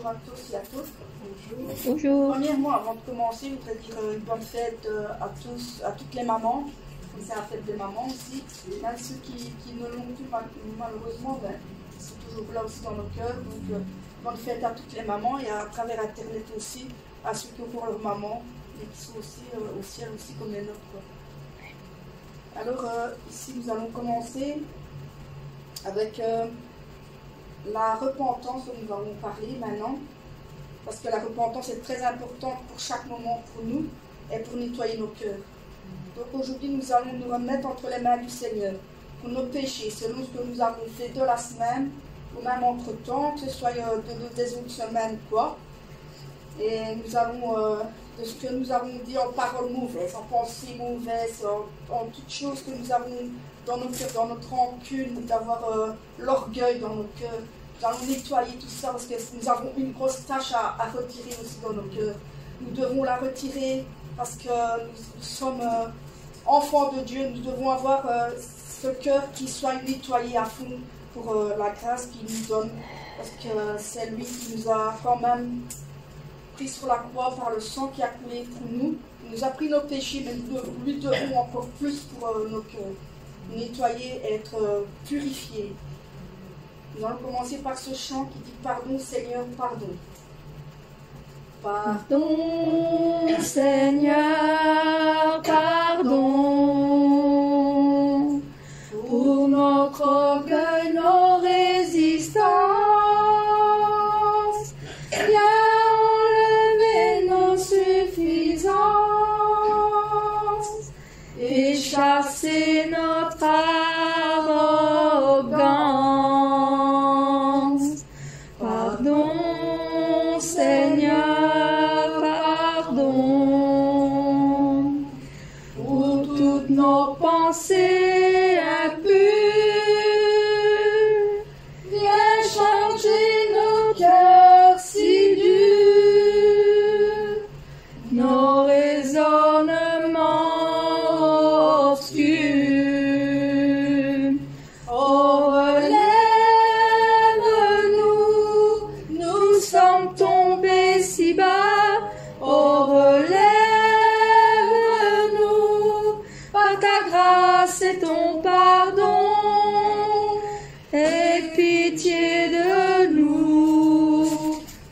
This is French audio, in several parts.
Bonjour à tous et à toutes. Bonjour. Bonjour. Premièrement, avant de commencer, je voudrais dire une bonne fête à tous, à toutes les mamans. C'est la fête des mamans aussi. Même ceux qui ne l'ont plus malheureusement, ben, ils sont toujours là aussi dans nos cœurs. Donc, bonne fête à toutes les mamans et à travers Internet aussi, à ceux qui ont pour leur maman et qui sont aussi au ciel aussi comme les nôtres. Alors, ici, nous allons commencer avec la repentance dont nous allons parler maintenant, parce que la repentance est très importante pour chaque moment pour nous et pour nettoyer nos cœurs. Donc aujourd'hui, nous allons nous remettre entre les mains du Seigneur pour nos péchés, selon ce que nous avons fait de la semaine, ou même entre-temps, que ce soit des autres semaines, quoi. Et nous allons, de ce que nous avons dit en paroles mauvaises, en pensées mauvaises, en toutes choses que nous avons dans nos cœurs, dans notre rancune, d'avoir l'orgueil dans nos cœurs. Nous allons nettoyer tout ça parce que nous avons une grosse tâche à retirer aussi dans nos cœurs. Nous devons la retirer parce que nous sommes enfants de Dieu. Nous devons avoir ce cœur qui soit nettoyé à fond pour la grâce qu'il nous donne. Parce que c'est lui qui nous a quand même pris sur la croix par le sang qui a coulé pour nous. Il nous a pris nos péchés, mais nous lui devons encore plus pour nos cœurs. Nettoyer et être purifiés. Nous allons commencer par ce chant qui dit « Pardon Seigneur, pardon ». Pardon Seigneur, pardon pour notre orgueil, nos résistances. Viens enlever nos suffisances et chasser notre arrogance. Pardon Seigneur, pardon pour toutes nos pensées impures. Viens changer nos cœurs si durs, nos raisonnements obscurs. Oh, relève-nous, nous sommes tombés si bas. Oh, relève-nous, par ta grâce et ton pardon. Aie pitié de nous,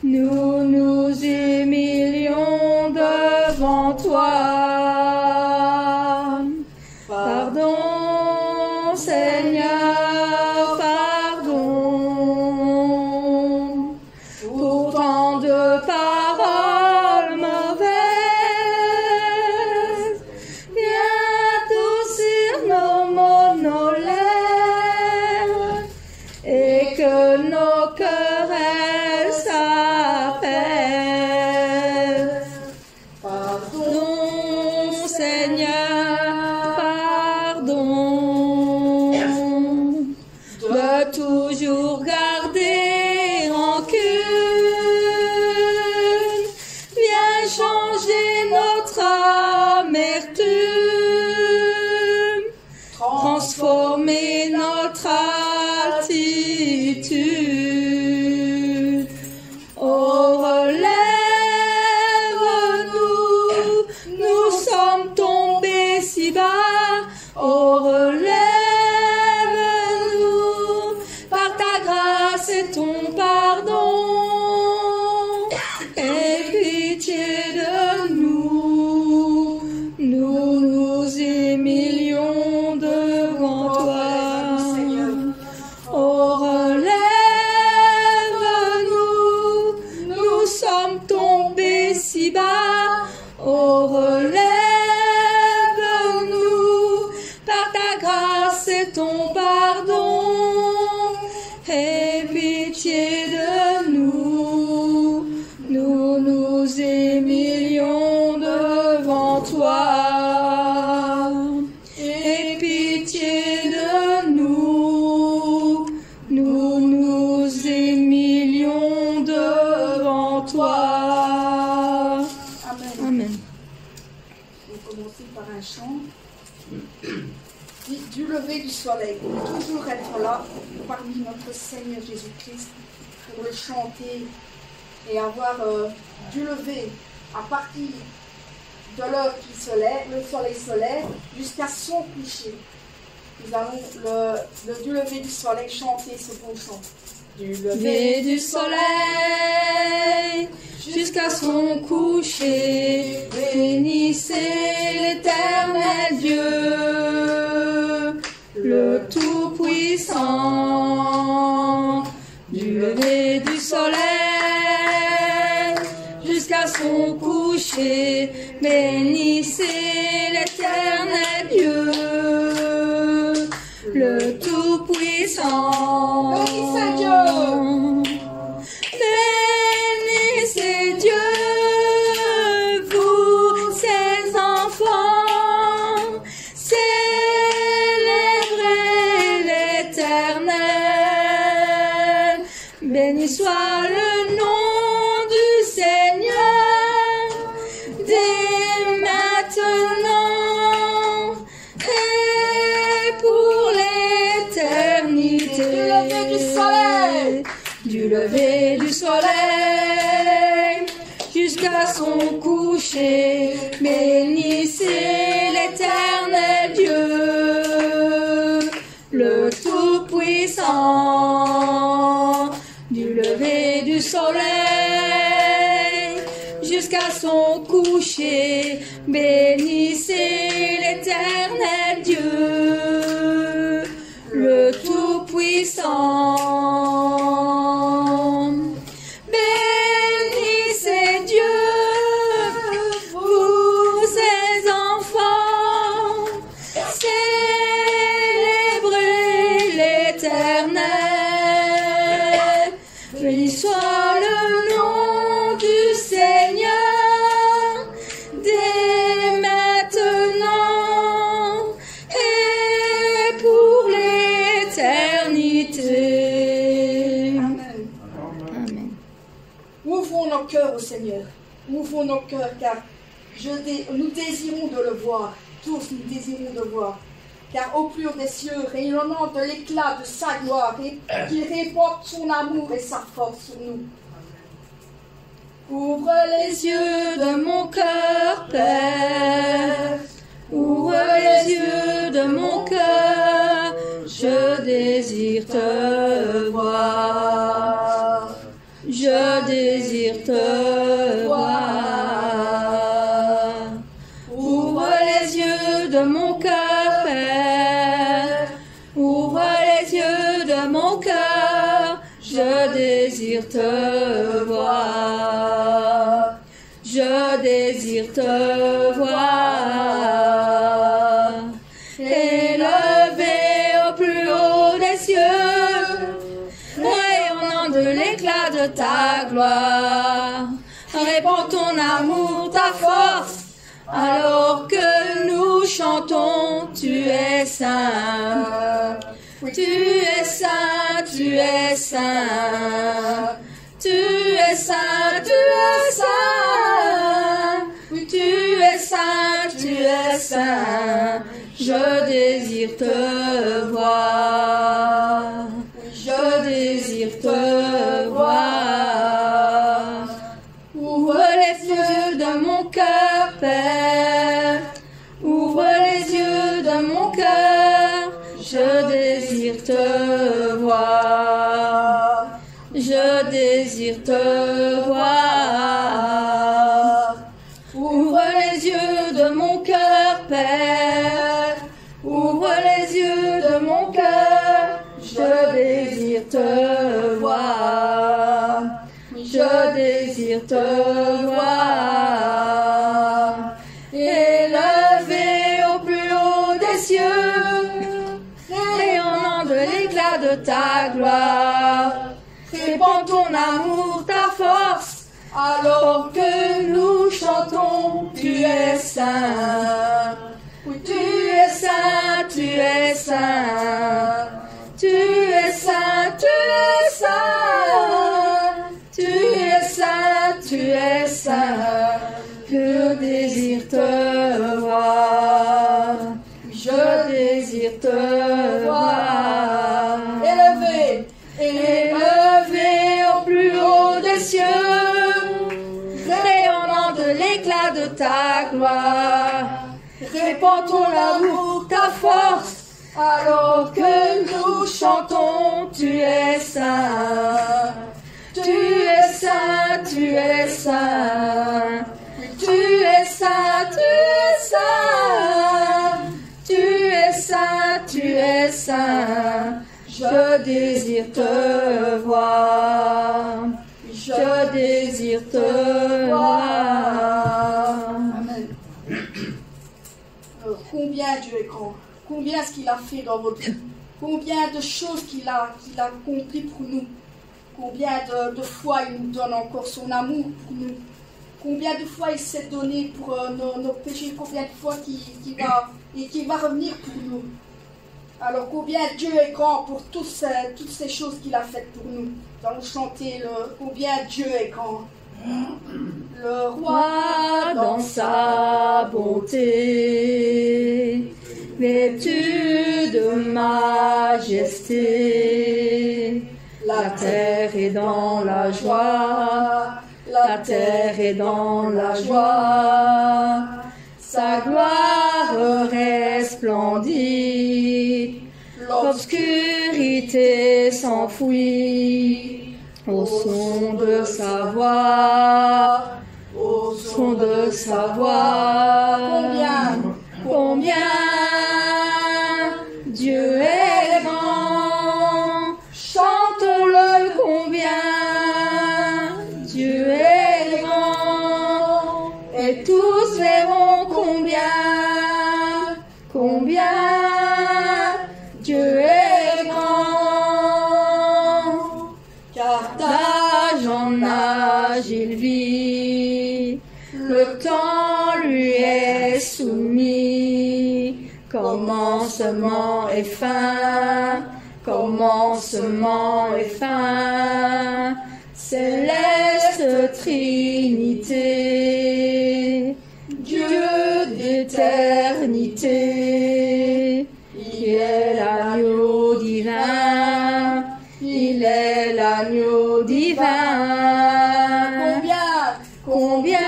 nous nous humilions devant toi. Pardon, Seigneur, pardon, pour tant de paroles mauvaises. Viens adoucir nos mots, nos lèvres, et que nos cœurs s'apaisent. Pardon, Seigneur, pardon, de toujours garder rancune. Viens changer notre amertume, transformer notre attitude. Oh, relève-nous, nous sommes tombés si bas. Oh, relève-nous, par ta grâce et ton pardon. Aie pitié de nous, nous nous humilions devant toi. Oh, relève-nous, nous sommes tombés si bas. Oh, relève-nous, par ta grâce et ton pardon. Aie pitié de nous, nous nous humilions devant toi. Aie pitié de nous, nous nous humilions devant toi. Amen. Amen. On va commencer par un chant. Du lever du soleil, toujours être là parmi notre Seigneur Jésus-Christ pour le chanter et avoir du lever à partir de l'heure qui se lève, le soleil se lève, jusqu'à son coucher. Nous allons du lever du soleil chanter ce beau chant. Du lever du soleil jusqu'à son coucher, bénissez l'Éternel Dieu, le Tout-Puissant. Du lever du soleil jusqu'à son coucher, bénissez l'Éternel Dieu, le Tout-Puissant. Bénissez Dieu. Bénissez Dieu, vous ses enfants, célébrez l'Éternel. Béni soit le nom du Seigneur, dès maintenant et pour l'éternité. Du lever du soleil jusqu'à son coucher, bénissez l'Éternel Dieu, le Tout-Puissant. Du lever du soleil jusqu'à son coucher, bénissez l'Éternel Dieu, le Tout-Puissant. Bénissez Dieu, vous ses enfants, célébrez l'Éternel. Béni soit le nom du Seigneur, dès maintenant et pour l'éternité. Amen. Amen. Ouvrons nos cœurs au Seigneur. Ouvrons nos cœurs, car nous désirons de le voir. Tous nous désirons de voir. Car au plus haut des cieux, rayonnant de l'éclat de sa gloire, et qu'il répande son amour et sa force sur nous. Ouvre les Yeux de mon cœur, Père, ouvre les yeux de mon cœur, je désire te voir, je désire te voir. Ouvre les yeux de mon cœur, Père, ouvre les yeux de mon cœur, je désire te voir, je désire te voir. Élevé au plus haut des cieux, rayonnant de l'éclat de ta gloire, répands ton amour, ta force, alors que nous chantons, tu es saint, tu es saint, tu es saint, tu es saint, tu es saint, tu es saint, tu es saint, je désire te voir, je désire te voir. Ouvre les yeux de mon cœur, Père, ouvre les yeux de mon cœur, je désire te voir, je désire te voir. Ouvre les yeux de mon cœur, Père, ouvre les yeux de mon cœur, je désire te voir, je désire te voir. Élevé au plus haut des cieux, rayonnant de l'éclat de ta gloire, répands ton amour, ta force, alors que nous chantons, tu es saint, tu es saint, tu es saint, tu es saint, tu es saint, tu es saint, tu es saint, je désire te voir, je désire te voir. Élevé, élevé au plus haut des cieux, ta gloire. Répands ton amour, ta force, alors que nous chantons, tu es saint. Tu es saint, tu es saint. Tu es saint, tu es saint. Tu es saint, tu es saint. Je désire te voir. Je désire te voir. Amen. Combien Dieu est grand, combien ce qu'il a fait dans votre vie, combien de choses qu'il a accompli pour nous, combien de fois il nous donne encore son amour pour nous, combien de fois il s'est donné pour nos péchés, combien de fois qu'il va revenir pour nous. Alors combien Dieu est grand pour toutes ces choses qu'il a faites pour nous. Nous allons chanter combien Dieu est grand. Le roi dans sa bonté, vêtu de majesté, la terre est dans la joie, la terre est dans la joie, sa gloire resplendit, l'obscurité s'enfuit. Au son de sa voix, au son de sa voix, combien Dieu est grand, chantons-le combien Dieu est grand, et tous verront combien Dieu est grand. D'âge en âge il vit, le temps lui est soumis, commencement et fin, commencement et fin, céleste Trinité, Dieu d'éternité, il est l'agneau divin. Il est l'agneau divin. Combien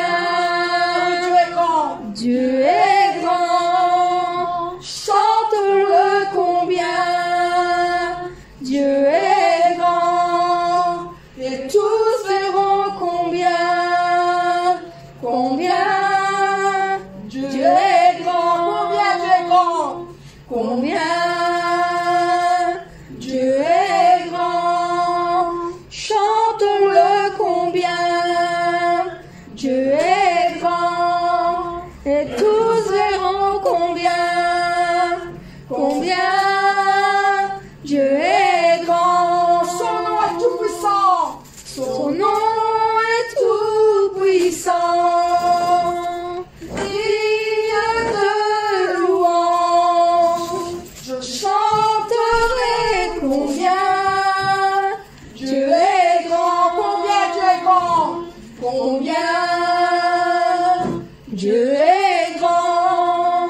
Dieu est grand. Dieu est grand. Chante-le combien Dieu est grand. Et tous verront combien Dieu est grand. Combien Dieu est grand. Chante-le combien Dieu est grand, et tous verront combien Dieu est grand. Son nom est tout puissant. Son nom est tout puissant. Digne de louange, je chanterai combien Dieu est grand. Combien Dieu est grand.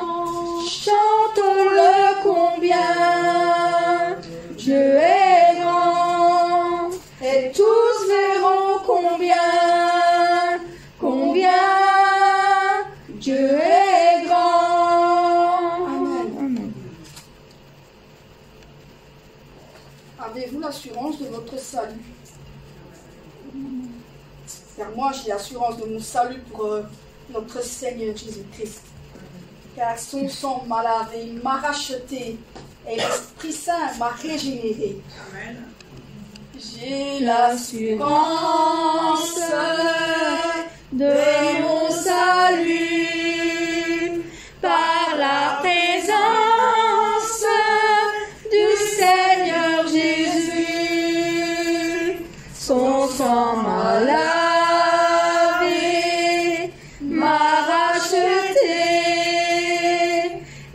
Chante-le combien Dieu est grand. Et tous verront combien Dieu est grand. Amen. Avez-vous l'assurance de votre salut? Car moi, j'ai l'assurance de mon salut pour notre Seigneur Jésus-Christ. Car son sang m'a lavé, m'a racheté, et l'Esprit Saint m'a régénéré. Amen. J'ai l'assurance de mon salut par la présence du Seigneur Jésus. Son sang m'a lavé, m'a racheté,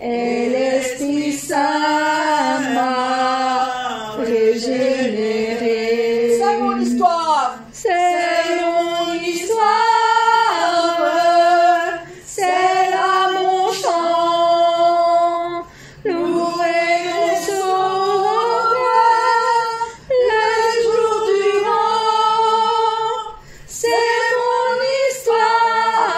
et l'Esprit Saint m'a régénéré. C'est mon histoire. C'est mon histoire, c'est là mon chant, louer mon sauveur le jour durant. C'est mon histoire,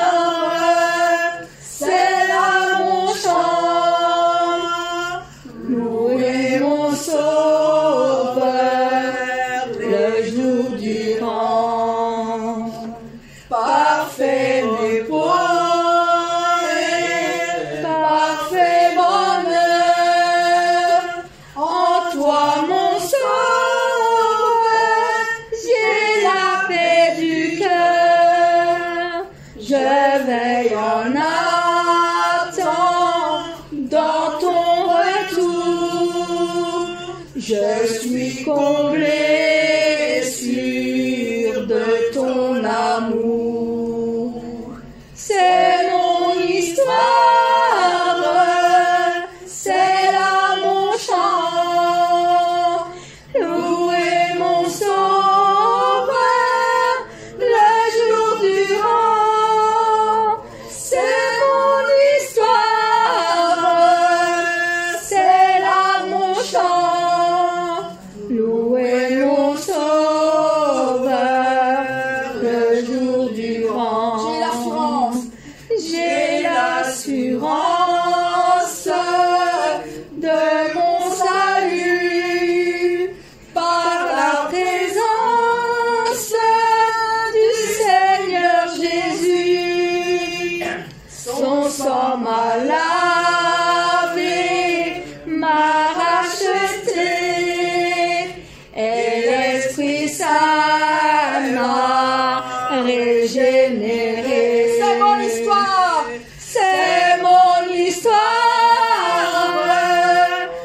l'Esprit Saint m'a régénéré. C'est mon histoire. C'est mon histoire.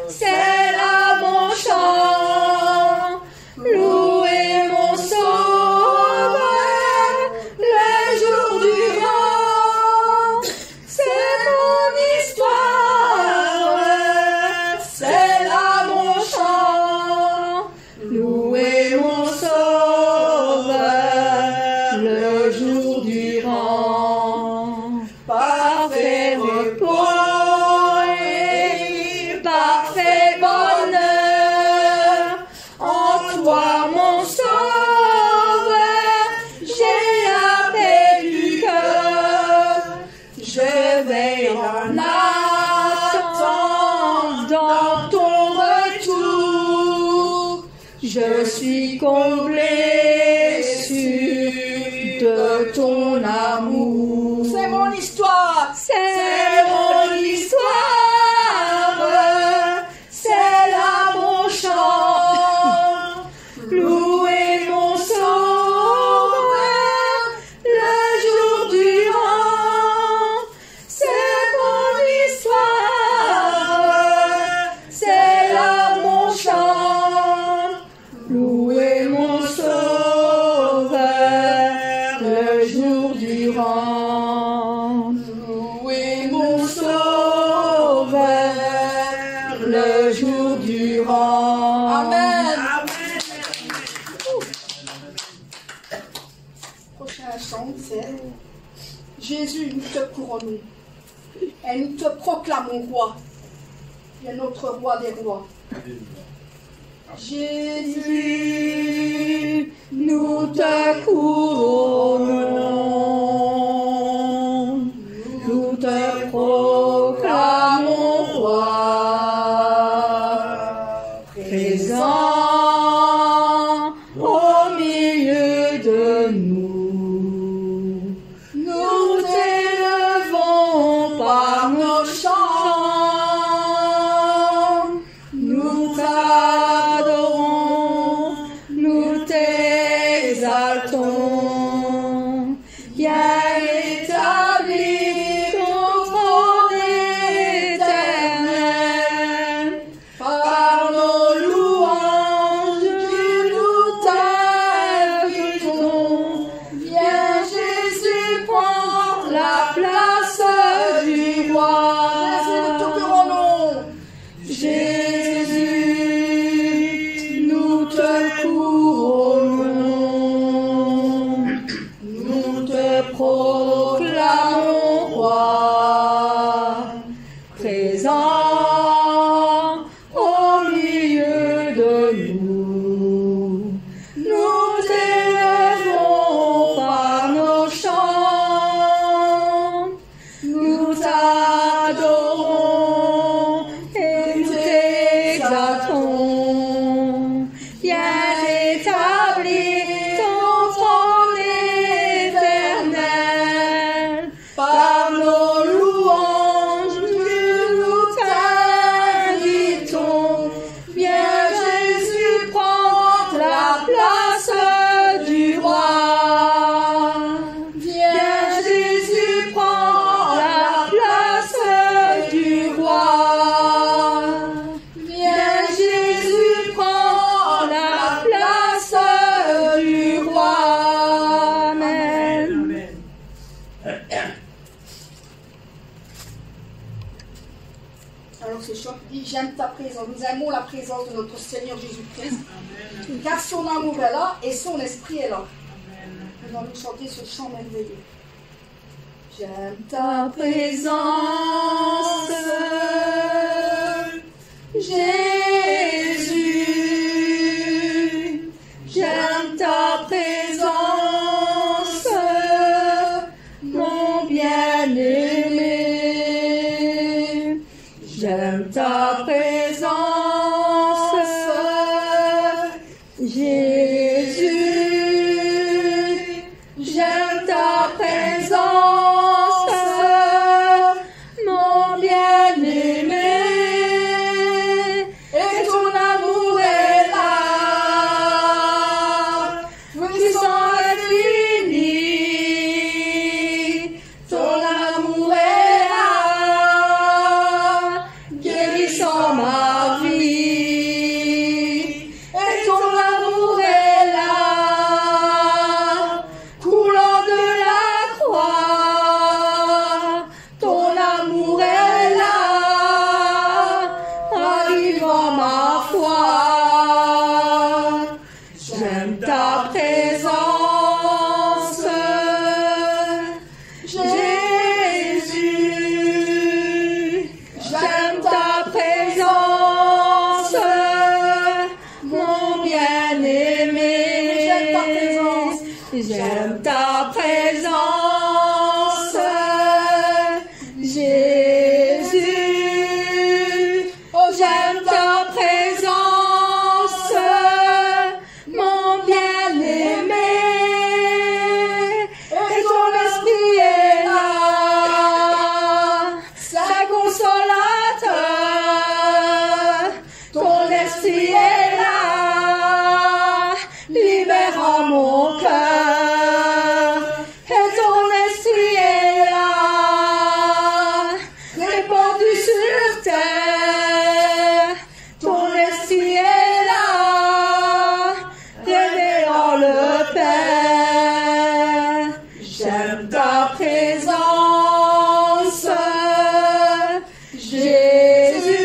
C'est là mon chant. Louer mon sauveur le jour durant. C'est mon histoire. C'est là mon chant. Louer mon sauveur le jour durant. Parfait repos et parfait bonheur. En toi, mon sauveur, j'ai la paix du cœur. Je vais en attendant ton retour. Je suis comblé de ton amour. C'est mon histoire. C'est mon histoire, c'est là mon chant. Louer mon sauveur le jour durant. C'est mon histoire, c'est là mon chant. Louer mon sauveur le jour durant. Louer mon sauveur le jour durant. Amen. Prochain chant, c'est Jésus, nous te couronnons et nous te proclamons roi. Tu es notre roi des rois. Jésus, nous te couronnons, nous te proclamons roi, présent au milieu de nous. Nous t'élevons par nos chants, nous t'adorons, nous t'exaltons. Viens établir ton trône éternel. Par nos louanges, nous t'invitons. Viens Jésus, prends la place du roi. Jésus, nous te couronnons. Jésus, nous te couronnons, nous te proclamons roi, présent au milieu de nous. Nous t'élevons par nos chants, nous t'adorons et nous t'exaltons. Viens établir ton trône éternel. Par nos louanges, nous t'invitons. Viens Jésus, prends la place du roi. Viens Jésus, prends la place du roi. Viens Jésus, prends la place du roi. Amen. Alors ce chant dit j'aime ta présence. Nous aimons la présence de notre Seigneur Jésus-Christ. Car son amour est là et son esprit est là. Nous allons chanter ce chant merveilleux. J'aime Ta présence, Jésus, j'aime ta présence, mon bien-aimé, j'aime ta présence, Jésus, j'aime ta présence, mon bien-aimé, et ton amour est là. ta présence, Jésus. J'aime ta présence, mon bien-aimé. J'aime ta présence, Jésus. Oh, j'aime ta présence, mon bien-aimé. Et ton esprit est là, c'est consolateur. Ton esprit est là, libérant mon cœur. Et ton esprit est là, répandu sur terre. Ton esprit est là, révélant le Père. J'aime ta présence, Jésus.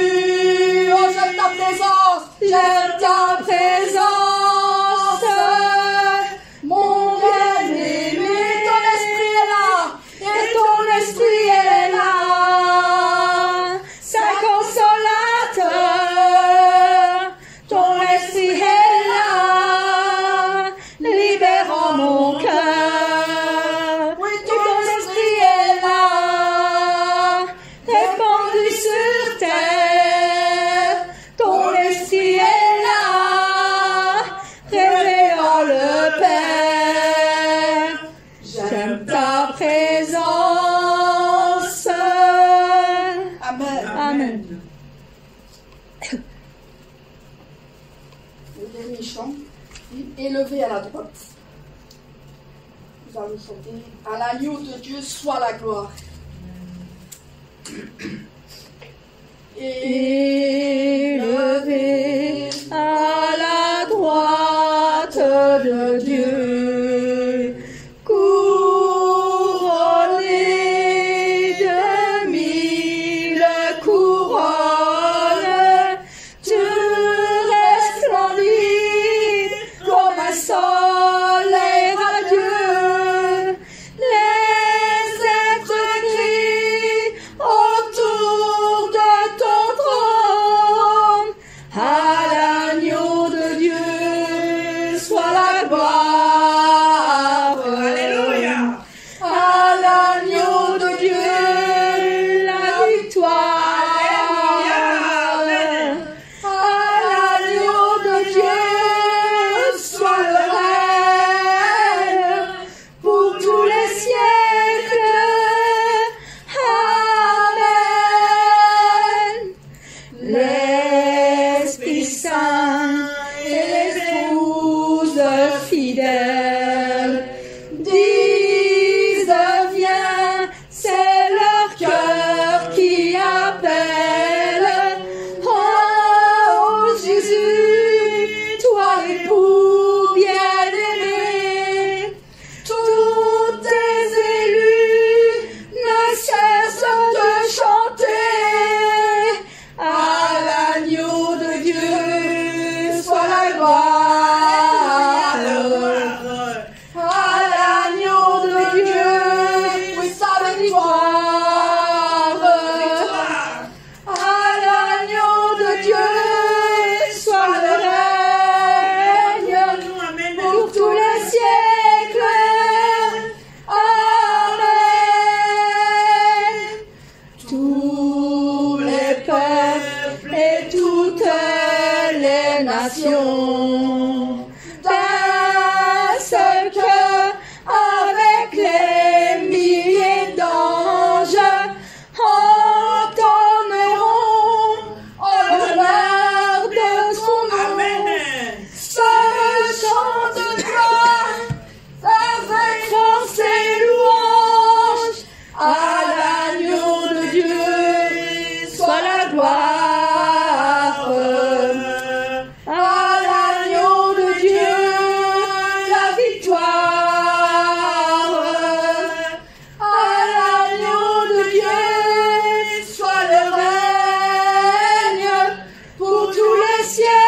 Oh, j'aime ta présence, j'aime ta présence, mon bien-aimé. Ton esprit est là, et ton esprit est là, c'est consolateur. Ton esprit est là, libérant mon cœur. Oui, ton esprit est là, répandu sur terre. Ton esprit est là, révélant le Père. J'aime ta présence. Amen. Amen. Le dernier chant, élevé à la droite. Nous allons chanter à l'agneau de Dieu soit la gloire. Élevé à la droite de Dieu, couronné de 1000 couronnes, tu resplendis comme un soleil radieux. Les êtres crient autour de ton trône. À l'agneau de Dieu soit la gloire. Alléluia. À l'agneau de Dieu la victoire. À l'agneau de Dieu soit le règne pour tous les siècles. Amen. L'Esprit Saint et les épouses fidèles disent viens, c'est leur cœur qui appelle. Oh Jésus, toi l'époux bien-aimé, tous tes élus ne cessent de chanter. À l'agneau de Dieu soit la gloire. À l'agneau de Dieu, oui, sa victoire. À l'agneau de Dieu soit le règne pour tous les siècles. Amen. Tous les peuples et toutes les nations d'un seul cœur avec les milliers d'anges entonneront en l'honneur de son nom. Ce chant de gloire avec force et louange. À l'agneau de Dieu soit la gloire. À l'agneau de Dieu la victoire. À l'agneau de Dieu soit le règne pour tous les siècles.